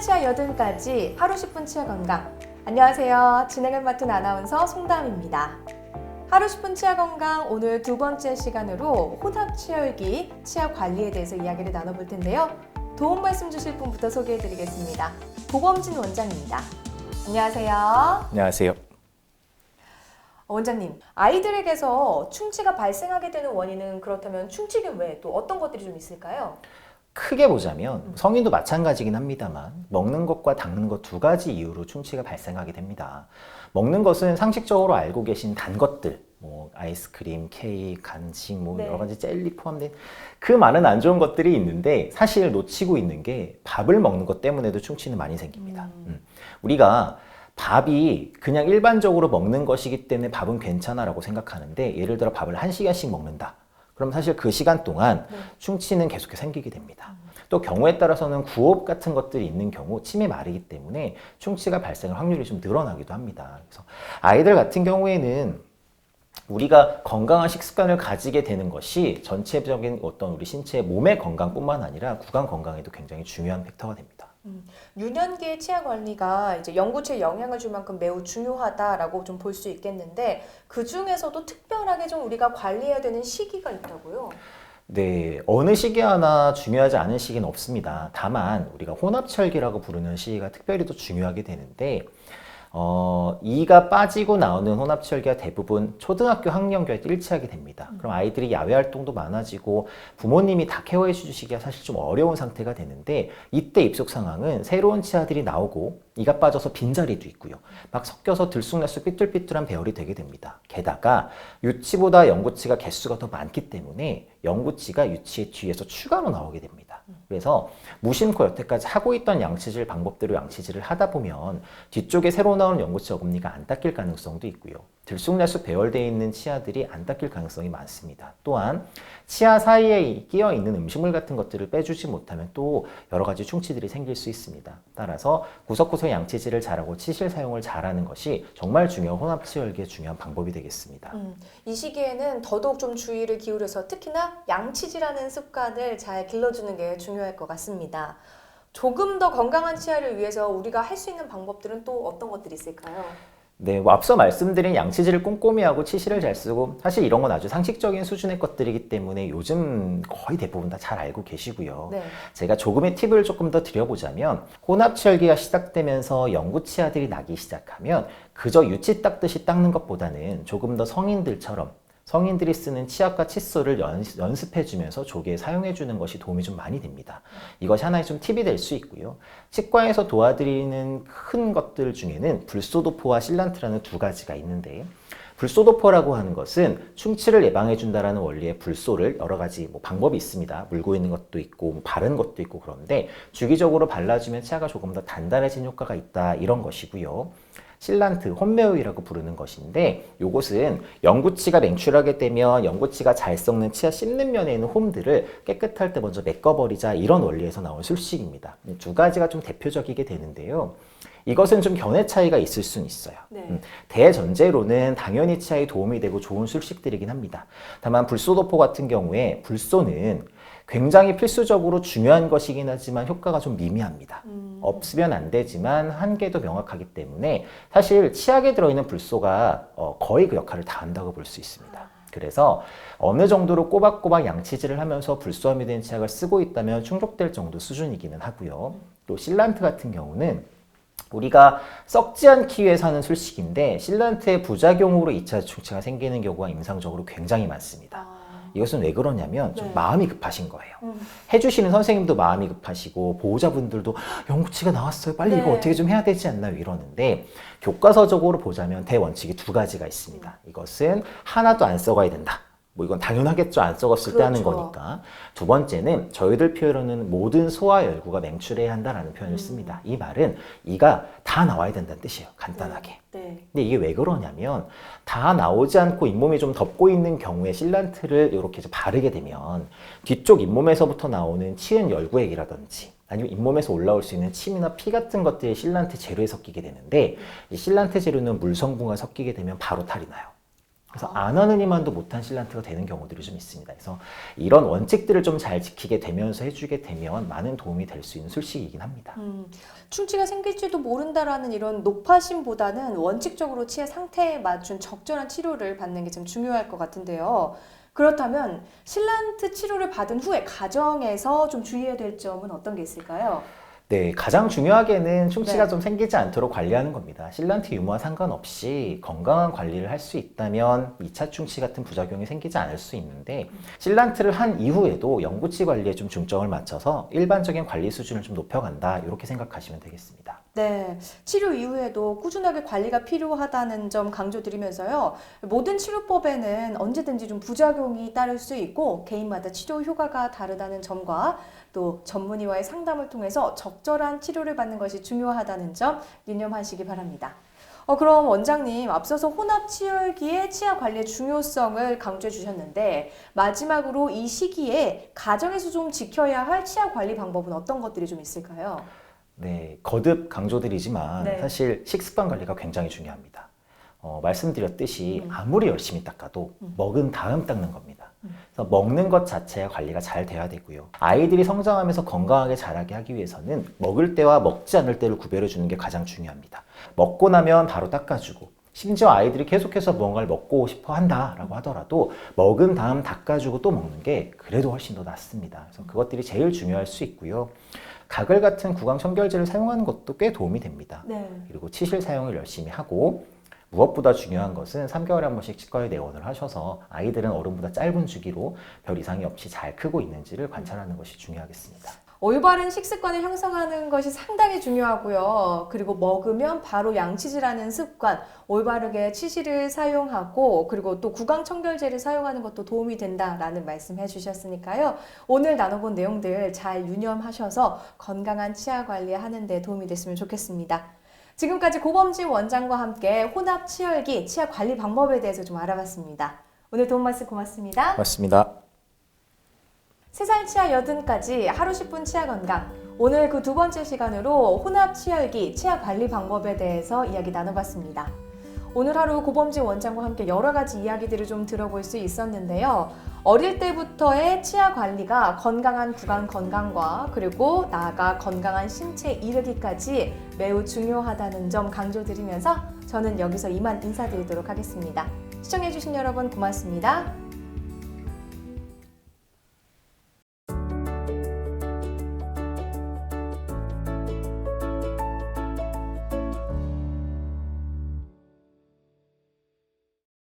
치아 여든까지 하루 10분 치아 건강. 안녕하세요. 진행을 맡은 아나운서 송다음입니다. 하루 10분 치아 건강 오늘 두 번째 시간으로 혼합 치열기 치아 관리에 대해서 이야기를 나눠볼 텐데요. 도움 말씀 주실 분부터 소개해드리겠습니다. 고범진 원장입니다. 안녕하세요. 안녕하세요. 원장님, 아이들에게서 충치가 발생하게 되는 원인은 그렇다면 충치균 외에 또 어떤 것들이 좀 있을까요? 크게 보자면 성인도 마찬가지긴 합니다만 먹는 것과 닦는 것 두 가지 이유로 충치가 발생하게 됩니다. 먹는 것은 상식적으로 알고 계신 단 것들, 뭐 아이스크림, 케이크, 간식, 뭐 여러 가지 젤리 포함된 그 많은 안 좋은 것들이 있는데 사실 놓치고 있는 게 밥을 먹는 것 때문에도 충치는 많이 생깁니다. 우리가 밥이 그냥 일반적으로 먹는 것이기 때문에 밥은 괜찮아 라고 생각하는데 예를 들어 밥을 1시간씩 먹는다. 그럼 사실 그 시간 동안 충치는 계속해서 생기게 됩니다. 또 경우에 따라서는 구업 같은 것들이 있는 경우 침이 마르기 때문에 충치가 발생할 확률이 좀 늘어나기도 합니다. 그래서 아이들 같은 경우에는 우리가 건강한 식습관을 가지게 되는 것이 전체적인 어떤 우리 신체의 몸의 건강뿐만 아니라 구강 건강에도 굉장히 중요한 팩터가 됩니다. 유년기의 치아 관리가 이제 영구치에 영향을 줄 만큼 매우 중요하다라고 좀 볼 수 있겠는데 그 중에서도 특별하게 좀 우리가 관리해야 되는 시기가 있다고요? 네, 어느 시기 하나 중요하지 않은 시기는 없습니다. 다만 우리가 혼합철기라고 부르는 시기가 특별히 더 중요하게 되는데 이가 빠지고 나오는 혼합치열기가 대부분 초등학교 학년기와 일치하게 됩니다. 그럼 아이들이 야외 활동도 많아지고 부모님이 다 케어해 주시기가 사실 좀 어려운 상태가 되는데 이때 입속 상황은 새로운 치아들이 나오고 이가 빠져서 빈자리도 있고요. 막 섞여서 들쑥날쑥 삐뚤삐뚤한 배열이 되게 됩니다. 게다가 유치보다 영구치가 개수가 더 많기 때문에 영구치가 유치의 뒤에서 추가로 나오게 됩니다. 그래서 무심코 여태까지 하고 있던 양치질 방법대로 양치질을 하다 보면 뒤쪽에 새로 나오는 영구치 어금니가 안 닦일 가능성도 있고요. 들쑥날쑥 배열되어 있는 치아들이 안 닦일 가능성이 많습니다. 또한 치아 사이에 끼어 있는 음식물 같은 것들을 빼주지 못하면 또 여러 가지 충치들이 생길 수 있습니다. 따라서 구석구석 양치질을 잘하고 치실 사용을 잘하는 것이 정말 중요한 혼합치열기의 중요한 방법이 되겠습니다. 이 시기에는 더더욱 좀 주의를 기울여서 특히나 양치질하는 습관을 잘 길러주는 게 중요할 것 같습니다. 조금 더 건강한 치아를 위해서 우리가 할 수 있는 방법들은 또 어떤 것들이 있을까요? 네, 앞서 말씀드린 양치질을 꼼꼼히 하고 치실을 잘 쓰고 사실 이런 건 아주 상식적인 수준의 것들이기 때문에 요즘 거의 대부분 다 잘 알고 계시고요. 네. 제가 조금의 팁을 조금 더 드려보자면 혼합치열기가 시작되면서 영구치아들이 나기 시작하면 그저 유치 닦듯이 닦는 것보다는 조금 더 성인들이 쓰는 치약과 칫솔을 연습해주면서 조기에 사용해주는 것이 도움이 좀 많이 됩니다. 이것이 하나의 좀 팁이 될 수 있고요. 치과에서 도와드리는 큰 것들 중에는 불소도포와 실란트라는 두 가지가 있는데 불소도포라고 하는 것은 충치를 예방해준다는 원리의 불소를 여러 가지 방법이 있습니다. 물고 있는 것도 있고 바른 것도 있고 그런데 주기적으로 발라주면 치아가 조금 더 단단해진 효과가 있다 이런 것이고요. 실란트, 홈메오이라고 부르는 것인데 이것은 영구치가 맹출하게 되면 영구치가 잘 썩는 치아 씹는 면에 있는 홈들을 깨끗할 때 먼저 메꿔버리자 이런 원리에서 나온 술식입니다. 두 가지가 좀 대표적이게 되는데요. 이것은 좀 견해 차이가 있을 수는 있어요. 네. 대전제로는 당연히 치아에 도움이 되고 좋은 술식들이긴 합니다. 다만 불소도포 같은 경우에 불소는 굉장히 필수적으로 중요한 것이긴 하지만 효과가 좀 미미합니다. 없으면 안 되지만 한계도 명확하기 때문에 사실 치약에 들어있는 불소가 거의 그 역할을 다 한다고 볼 수 있습니다. 그래서 어느 정도로 꼬박꼬박 양치질을 하면서 불소함이 된 치약을 쓰고 있다면 충족될 정도 수준이기는 하고요. 또 실란트 같은 경우는 우리가 썩지 않기 위해서 하는 술식인데 실란트의 부작용으로 2차 충치가 생기는 경우가 임상적으로 굉장히 많습니다. 이것은 왜 그러냐면 좀 마음이 급하신 거예요. 해주시는 선생님도 마음이 급하시고 보호자분들도 영구치가 나왔어요. 빨리 이거 어떻게 좀 해야 되지 않나요? 이러는데 교과서적으로 보자면 대원칙이 두 가지가 있습니다. 이것은 하나도 안 썩어야 된다. 이건 당연하겠죠. 안 썩었을 때 하는 거니까. 두 번째는 저희들 표현으로는 모든 소화 열구가 맹출해야 한다라는 표현을 씁니다. 이 말은 이가 다 나와야 된다는 뜻이에요. 간단하게. 근데 이게 왜 그러냐면 다 나오지 않고 잇몸이 좀 덮고 있는 경우에 실란트를 이렇게 바르게 되면 뒤쪽 잇몸에서부터 나오는 치은 열구액이라든지 아니면 잇몸에서 올라올 수 있는 침이나 피 같은 것들이 실란트 재료에 섞이게 되는데 이 실란트 재료는 물 성분과 섞이게 되면 바로 탈이 나요. 그래서 안 하느니만도 못한 실란트가 되는 경우들이 좀 있습니다. 그래서 이런 원칙들을 좀 잘 지키게 되면서 해주게 되면 많은 도움이 될 수 있는 술식이긴 합니다. 충치가 생길지도 모른다라는 이런 노파심보다는 원칙적으로 치아 상태에 맞춘 적절한 치료를 받는 게 좀 중요할 것 같은데요. 그렇다면 실란트 치료를 받은 후에 가정에서 좀 주의해야 될 점은 어떤 게 있을까요? 네, 가장 중요하게는 충치가 네. 좀 생기지 않도록 관리하는 겁니다. 실란트 유무와 상관없이 건강한 관리를 할 수 있다면 2차 충치 같은 부작용이 생기지 않을 수 있는데 실란트를 한 이후에도 영구치 관리에 좀 중점을 맞춰서 일반적인 관리 수준을 좀 높여간다 이렇게 생각하시면 되겠습니다. 네, 치료 이후에도 꾸준하게 관리가 필요하다는 점 강조드리면서요. 모든 치료법에는 언제든지 좀 부작용이 따를 수 있고 개인마다 치료 효과가 다르다는 점과 또 전문의와의 상담을 통해서 적절한 치료를 받는 것이 중요하다는 점 유념하시기 바랍니다. 그럼 원장님, 앞서서 혼합치열기의 치아 관리의 중요성을 강조해 주셨는데 마지막으로 이 시기에 가정에서 좀 지켜야 할 치아 관리 방법은 어떤 것들이 좀 있을까요? 네, 거듭 강조드리지만 네. 사실 식습관 관리가 굉장히 중요합니다. 말씀드렸듯이 아무리 열심히 닦아도 먹은 다음 닦는 겁니다. 그래서 먹는 것 자체가 관리가 잘 돼야 되고요. 아이들이 성장하면서 건강하게 자라게 하기 위해서는 먹을 때와 먹지 않을 때를 구별해 주는 게 가장 중요합니다. 먹고 나면 바로 닦아주고 심지어 아이들이 계속해서 무언가를 먹고 싶어 한다라고 하더라도 먹은 다음 닦아주고 또 먹는 게 그래도 훨씬 더 낫습니다. 그래서 그것들이 제일 중요할 수 있고요. 가글 같은 구강 청결제를 사용하는 것도 꽤 도움이 됩니다. 네. 그리고 치실 사용을 열심히 하고 무엇보다 중요한 것은 3개월에 한 번씩 치과에 내원을 하셔서 아이들은 어른보다 짧은 주기로 별 이상이 없이 잘 크고 있는지를 관찰하는 것이 중요하겠습니다. 올바른 식습관을 형성하는 것이 상당히 중요하고요. 그리고 먹으면 바로 양치질하는 습관, 올바르게 치실을 사용하고 그리고 또 구강 청결제를 사용하는 것도 도움이 된다라는 말씀해 주셨으니까요. 오늘 나눠본 내용들 잘 유념하셔서 건강한 치아 관리하는 데 도움이 됐으면 좋겠습니다. 지금까지 고범진 원장과 함께 혼합 치열기 치아 관리 방법에 대해서 좀 알아봤습니다. 오늘 도움 말씀 고맙습니다. 맞습니다. 3살 치아 여든까지 하루 10분 치아 건강. 오늘 그 두 번째 시간으로 혼합 치열기 치아 관리 방법에 대해서 이야기 나눠봤습니다. 오늘 하루 고범진 원장과 함께 여러 가지 이야기들을 좀 들어볼 수 있었는데요. 어릴 때부터의 치아 관리가 건강한 구강 건강과 그리고 나아가 건강한 신체 이르기까지 매우 중요하다는 점 강조드리면서 저는 여기서 이만 인사드리도록 하겠습니다. 시청해주신 여러분 고맙습니다.